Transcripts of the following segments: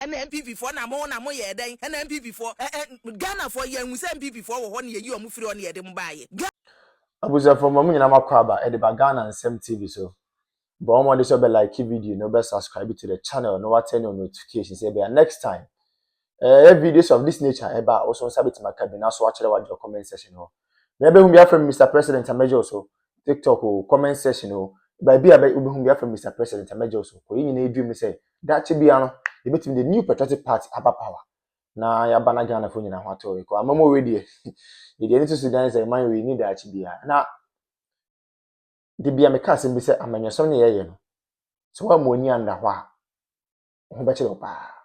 and NPP4 na mo ye den and NPP4 Ghana for ye hu say NPP4 wo ho na ye yi omufiri on ye dem baaye Abuja from Mamu Nyame Akasa at the Ghana and Npp so. But I'm on this like video, no be subscribe to the channel, no turn on notifications. Say next time. Videos of this nature about also submit my cabinet so watch your comment section. Maybe we from Mr. President and Major also TikTok or comment section or by be from Mr. President and Major also. Ko yin na dream say that should be ano the new patriotic party about power. Na ya bana Ghana for nyina ho ato ko amamo we die the need to Sudan say man we need that should be na the bia me ka sem bi say amanyasom ne yeye no so wa mo ni anda ho a ho be chiro pa.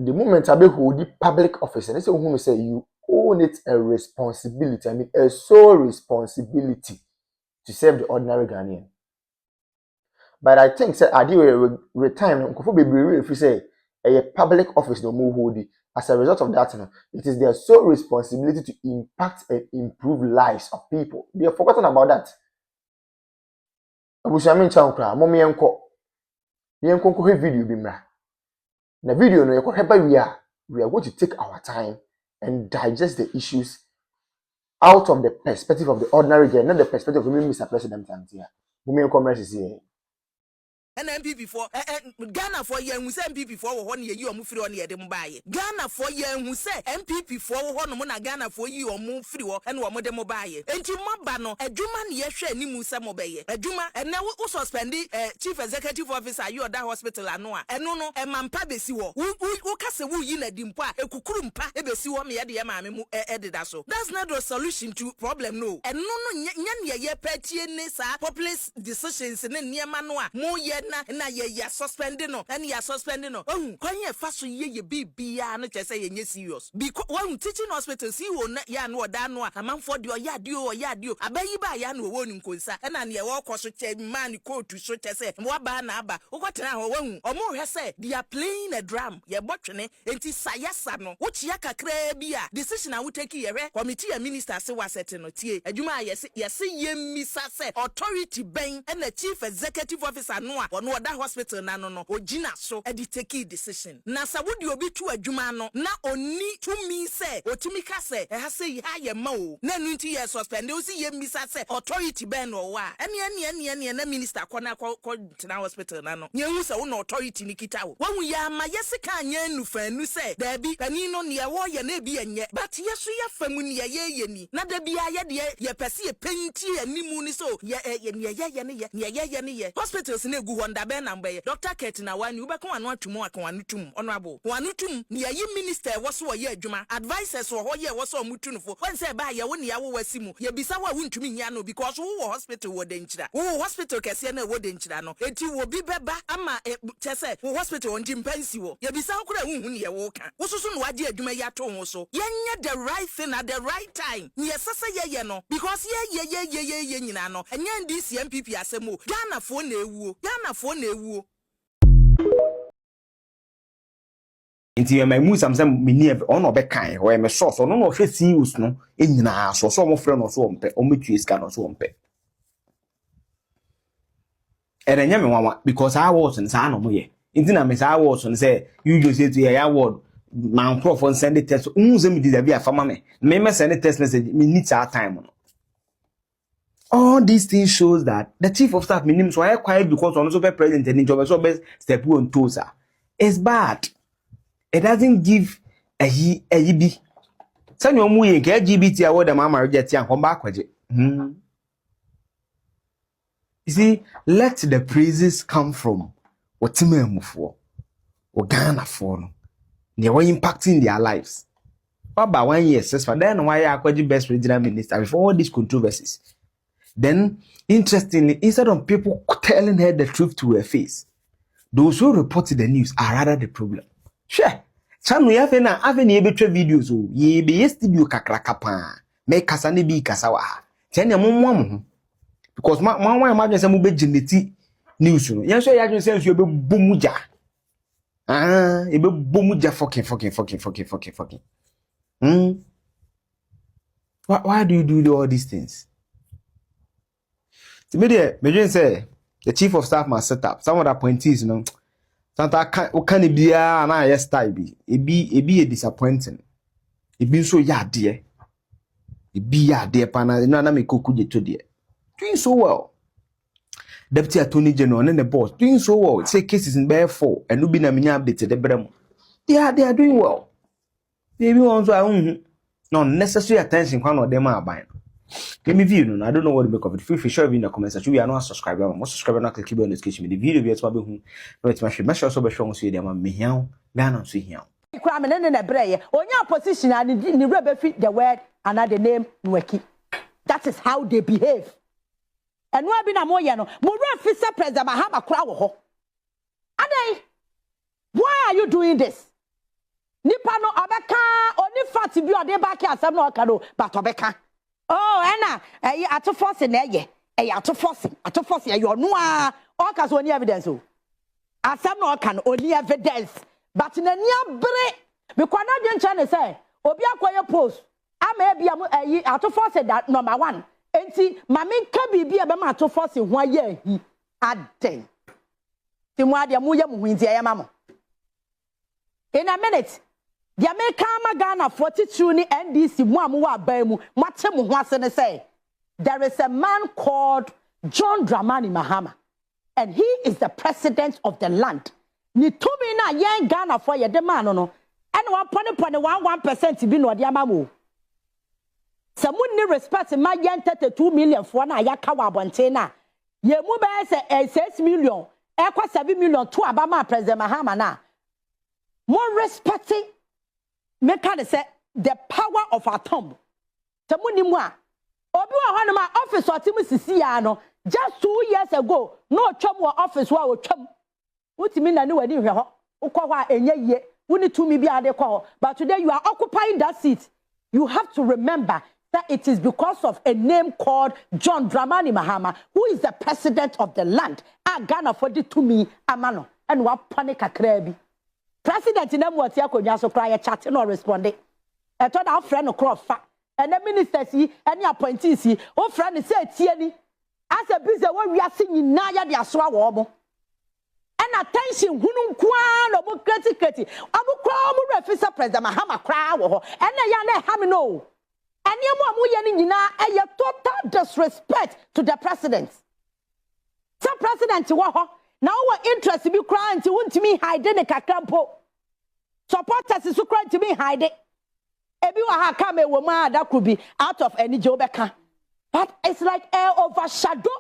The moment I be hold the public office, and they say, who say you own it a responsibility. I mean, a sole responsibility to serve the ordinary Ghanaian. But I think, say, I do retirement. If you say a public office no more hold it, as a result of that, it is their sole responsibility to impact and improve lives of people. They have forgotten about that. Abushamin chankra, mommy enko. The enko video bimra. The video no we are going to take our time and digest the issues out of the perspective of the ordinary girl, not the perspective of Mr. President. Women commerce is here. And NPP4 Ghana for ye hu say NPP4 wo ho na ye yi omufiri on ye dem baaye Ghana for ye hu say NPP4 wo ho no na Ghana for yi omufiri wo ene wo dem baaye enti maba no adwuma ne ye hwe animu se mo beye adwuma ene wo suspend chief executive officer you that hospital ano a eno no emampa besi wo wo kase wo yi na dimpo a ekukuru mpa e besi wo me ye de ye maame mu edida so. That's not the solution to problem no eno no nya ne ye petie ne sa populist decisions ne niema no a mo ye na ye suspending no and ya suspending no kwanye fa so ye bibia no chese ye serious because when teaching hospital see wo ya no oda no amanfo de oya de abayi ba ya no wo ni nkonsa na ne wo koso che man coat so chese wo ba na aba ukotena ho wahu omo hwe se they are playing a drum ye botwene enti sayasa no wo chia kakra bia decision a wo take ye hwe committee ya minister se wasete no tie adwuma yese ye misa se authority ben and the chief executive officer no no other hospital na no ogina so e take decision na sa wodi obi tu adwuma no na oni to me say otimi ka say e ha say ha ye ma o na nu nti ye suspend o si ye misa say authority ben no wa ene na minister kona tena hospital na no ye hu say wo authority ni kita wo hu ya ma yesika anya nu fanu say da bi pani no ne wo ye na bi enye but yeso ya famu ne ye ni na da bi aye de ye pese ye penti animu ni so ye ye hospitals na egu honda ben number Dr. Ketina wani ubeka wanu atumu akanwanutum honorable wanutum ni ayi minister woso wo ye adwuma advisors wo ye woso mutunufo when say ba ye wo ne ya wo wasimu ye bisa wa wuntumi nya no because wo hospital wo denchira wo hospital kese na wo denchira no enti wo bi beba ama chese wo hospital on dimpansi wo ye bisa kura hunhu ne ye wo ka wo susu no wade adwuma ya to ho so ye nya the right thing at the right time ye sese ye no because ye nyina no enya NDC NPP asemo Ghana fo na ewu Inti my mu samsam mini ono be kan o me so no no hwe serious no enyina so mo frɛ no so ompe o metue ska no so ompe erenya me wanwa because I was in sa no mo ye inti na me sa was on say you just say to ya word man profon send the test unze me disabi afama me send the test message me need our time no. All these things shows that the chief of staff minimum so quiet because on also president and job so best step on toes it's bad. It doesn't give a yibi. Send your muye ke LGBT award mama reject and come back with it. You see, let the praises come from what Timemu for or Ghana for. They were impacting their lives. About 1 year, then why I called the best regional minister before all these controversies. Then, interestingly, instead of people telling her the truth to her face, those who reported the news are rather the problem. Sure. Chanu ya fe na ave na ebetre videos o ye be studio kakraka pa me kasa ne bi kasa wa tene mo because ma imagine say mo be geneti news no yen so ya dwen say nso be bomuja e be bomuja fucking why do you do all these things? To me there me dwen say the chief of staff must set up some of the appointees, you know. Santa can be na yes style bi. Ebi a disappointing. Ebi so ya de. Ebi ya de pana na me koku je to de. Doing so well. Deputy Attorney General and the boss doing so well. Say cases in bear 4 and no be na minya update the brem. They are doing well. Maybe one so no necessary attention when of them are buying. Let me view no. I don't know what to make of it. Feel free share in the comments section. We are not subscriber. Most subscriber not click on notification. The video be at my home. No, it's my share. Make sure so be strong so you me here. Ghana so here. Crime and then a brayer. On your position and the rubber fit the word another name Nweki. That is how they behave. And we have been a more yano. More officer president Mahama Krawo. Ade, why are you doing this? Nipano Abeka only fatty be on the back as some no cano, but Obeka. Oh, Anna, at to force in there, at to force, you know, all cause only evidence. As some no can only evidence, but in a near break, because not trying to say, Obia Quaya post, I may be at to force that number 1. And see, Mammy can be a to force in 1 year, he had 10. Timwadia Muyam wins the mamma. In a minute. The American Ghana 42 ni NDC muamuwa bemu matemu hwasene say there is a man called John Dramani Mahama and he is the president of the land. Ni tumi na yen Ghana for ye de man no and 1.1% bi no de amamu. Samun ni respect ma yen 32 million for na yaka wa bonte na ye mu be say 6 million e kwa 7 million to abama president Mahama na more respecting make her say the power of our thumb. Tamunimwa. Obi wa hanuma office or timusisi ya no. Just 2 years ago, no chum wa office wa chum. Utimi na ni wedi hwe ho. Ukwa wa enye ye. Uni tumi bi ade kwa. But today you are occupying that seat. You have to remember that it is because of a name called John Dramani Mahama, who is the president of the land. A Ghana for the tumi amano. And wa panic akrebi. President in what ya konya so cry chat no responding. I told our friend no crop fa. And the minister see any appointees see. Oh friend say tieni. As a business what we are seeing na ya dia so awo. And attention hunu kwa no mo kreti. Amu kwa mo refisa president Mahama kra wo. And ya na ha me no. And amu ye ni nyina e total disrespect to the president. So president wo ho. Now what interest be crying to want me hide the kakrampo. Supporters is crying to me hide it. Ebi wa ha come a woman that could be out of any job. But it's like air overshadow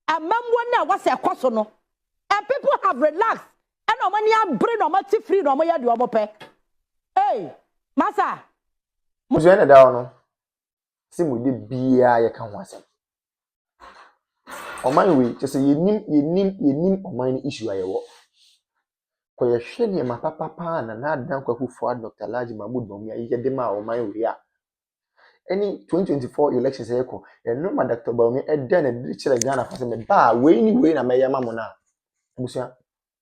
a man one was a cosono. And people have relaxed. And no money are bring no much free no more do pay. Hey, Massa. Muzena down. Simu de bia ye kan wase. Oman we just say yenim oman issue ayewo. Ko ye hwe ne ma papa na adan kwaku for Dr. Laji Mahmoud Bawumia ye de ma oman we a. Any 2024 elections ayeko, e no ma Dr. Bawumia e den e de chile Ghana for say me ba we na me yama mo na. Abusia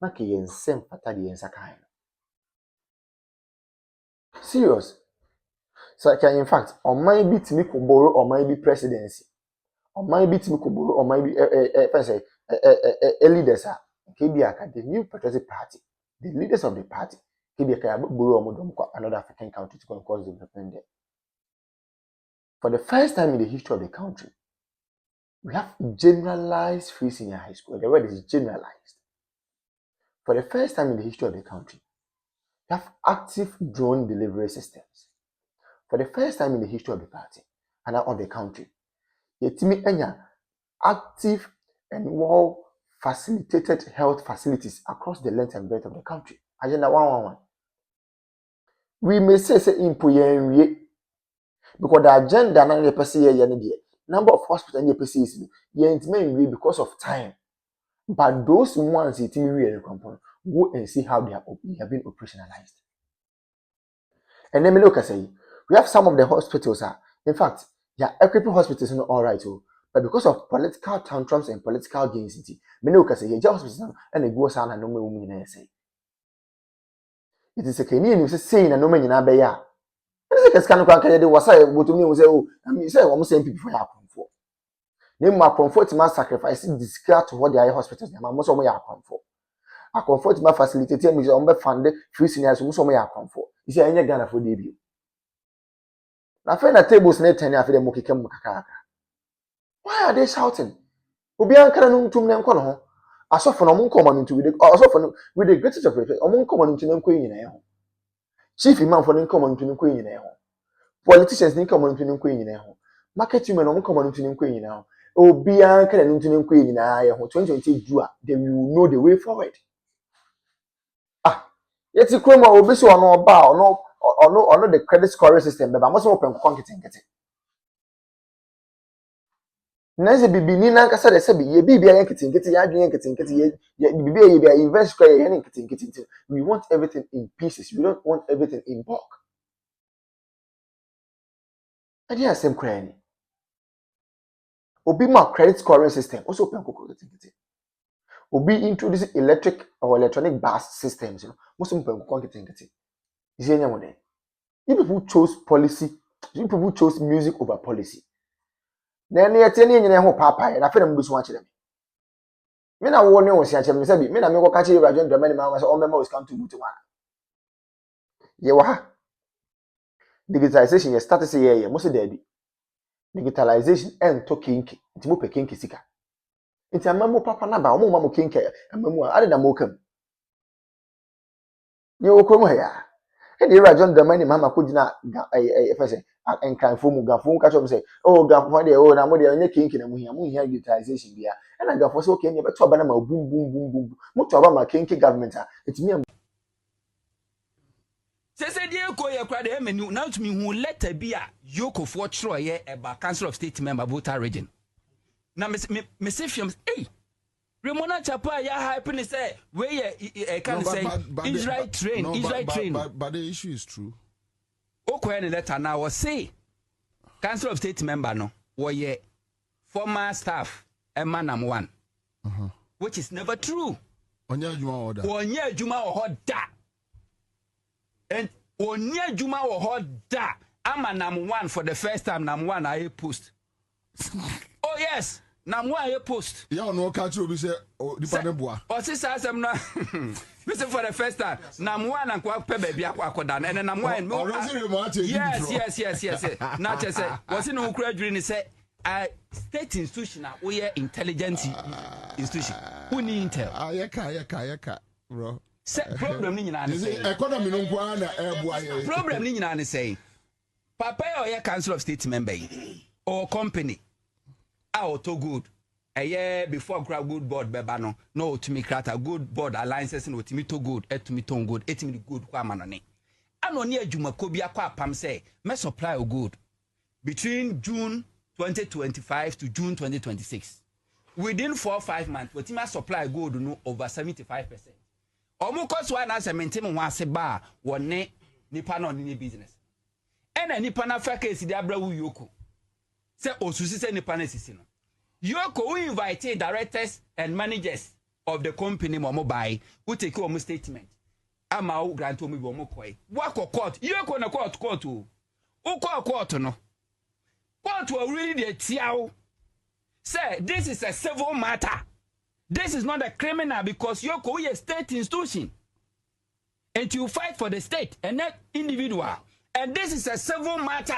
na ke ye nsem pata de yensa kan. Serious. So in fact, oman bi timi ko borrow oman bi presidency. Oman bit me kuburu or maybe leaders are KBA, the new patriotic party, the leaders of the party, KBA Buru another African country to cause development there. For the first time in the history of the country, we have generalized free senior high school. The word is generalized. For the first time in the history of the country, we have active drone delivery systems. For the first time in the history of the party and of the country, yetimi enya active and well facilitated health facilities across the length and breadth of the country. Agenda 111. We may say impoyen because the agenda na the person here number of hospitals in the person is yentime because of time. But those ones yetimi we component, go and see how they have been operationalized. And then me look at say we have some of the hospitals in fact yeah, equipping hospitals not all right, but because of political tantrums and political gains, many can say, yeah, hospitals and it goes on and no woman say. It is a Kenyan who saying and no man in Abaya. And the scan of was I go to me and say, oh, I mean, say, almost same people for for. Name my comfort must sacrifice discard to what the hospitals, I'm most of my for. a comfort ma facilitate me on be fund free seniors so mo ya comfort you say enye Ghana for dey bi na fe na tables na 10 afi dem mo keke mo kaka why are they shouting obi ankara no ntum ne nko no ho asofo no mo nko ma no ntu asofo no with the greatest of respect omo nko ma no ntu ne nko nyina ho chief imam for nko ma no ntu ne nko nyina ho politicians nko ma no ntu ne nko nyina ho marketing men omo nko ma no ntu ne nko nyina ho obi ankara no ntu ne nko nyina ye ho 2020 do they will know the way forward yeti kroma obi so ono oba ono the credit scoring system beba mo so open ko nkete Nancy bibi ni na nkasa de sebi ye bibi ya nkete ya adwen nkete ye bibi ye bia invest square ye nkete we want everything in pieces we don't want everything in bulk adi asem kra ni obi ma credit scoring system also open ko nkete obi introduce electric or electronic bus systems most open ko nkete is enya mo den you people chose policy you people chose music over policy then yet any nyina ho papa na fe na mbusu wa kire me na wo ne wo si a kire me sabi me na me ko ka kire radio ndama ni ma so o mema was come to butu wa ye wa digitalization ye start say ye mo se dabi digitalization en to kinki nti mo pe kinki sika nti amamu papa na ba mo ma mo kinki amamu a ade na mo kam ye wo krom ha ya e de radio ndama ni ma ko gina efese enkanfo mu gafo ka chom say oh gafo de oh na mo de onye kinki na mu hia digitalization bia e na gafo so okay ne beto ba na ma bum mo to ba ma kinki government a etimi am sese die ko ye kra de emenu na to me hu letter bi a yokofo chro ye eba council of state member voter region na me se fiam Remona Chapa ya hype ni say we ye can say Israel train but the issue is true. Okwe ni letter na was say council of state member no wo ye former staff emanam one which is never true. Onya juma oda and onya juma oda amanam one for the first time nam one I post. Oh yes, nam one I post. Yeah, no catch you say dependent boy. O si sa asem na listen for the first time nam one and kwa pe baby akoda na nam one no. Yes. Na che say was in no kura dwiri ni say state institution a we intelligence institution. Who need intel? Ayeka bro. Say problem ni nyina say. Economy no kwa na eboa. Problem ni nyina say. Papa or council of state member or company to good before grab good board beba no to me create a good board alliances no to me to good to me to good etimi good kwa manone ano ne adwuma ko bia kwa pam say me supply o good between June 2025 to June 2026 within 4 or 5 months we team supply gold no over 75%. Omo cost one as maintain one ase ba wone nipa no ni business ena nipa na fa case di abra wu yoko se osusi se nipa na sisi no yoko we invite directors and managers of the company mo buy who take your statement ama o grant omo bi omo koi wako court yoko na court o court no court will really dey tiao say this is a civil matter. This is not a criminal because yoko we a state institution and you fight for the state and not individual. And this is a civil matter.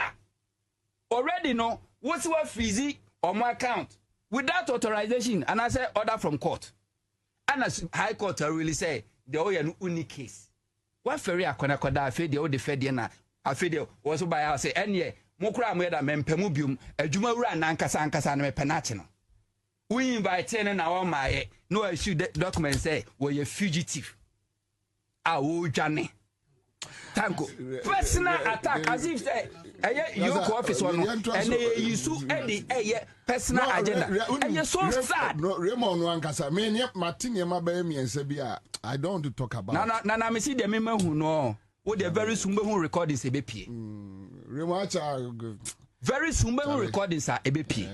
Already no, what's what freezy on my account without authorization, and I say order from court. And as High Court really say the oil unique case. What ferry akona koda afi the old fediana afi the was by us say any mokra mo da mempemubium adwuma wura nankasa na mepenache no. We invite in our my no issue document say we a fugitive. Jane. Tango. Personal attack as if say your office or no and they use personal agenda. And you're so sad. No, Raymond Wankasa, me Martin Yamabemi and Sebia. I don't want to talk about Nana me see the member who know what the very soon who recordings a BP. Very soon who recordings are a BP.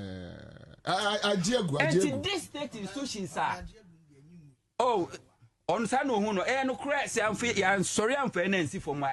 And this state institutions are on Sano Huno, and no crash, I'm sorry, I'm for NC for my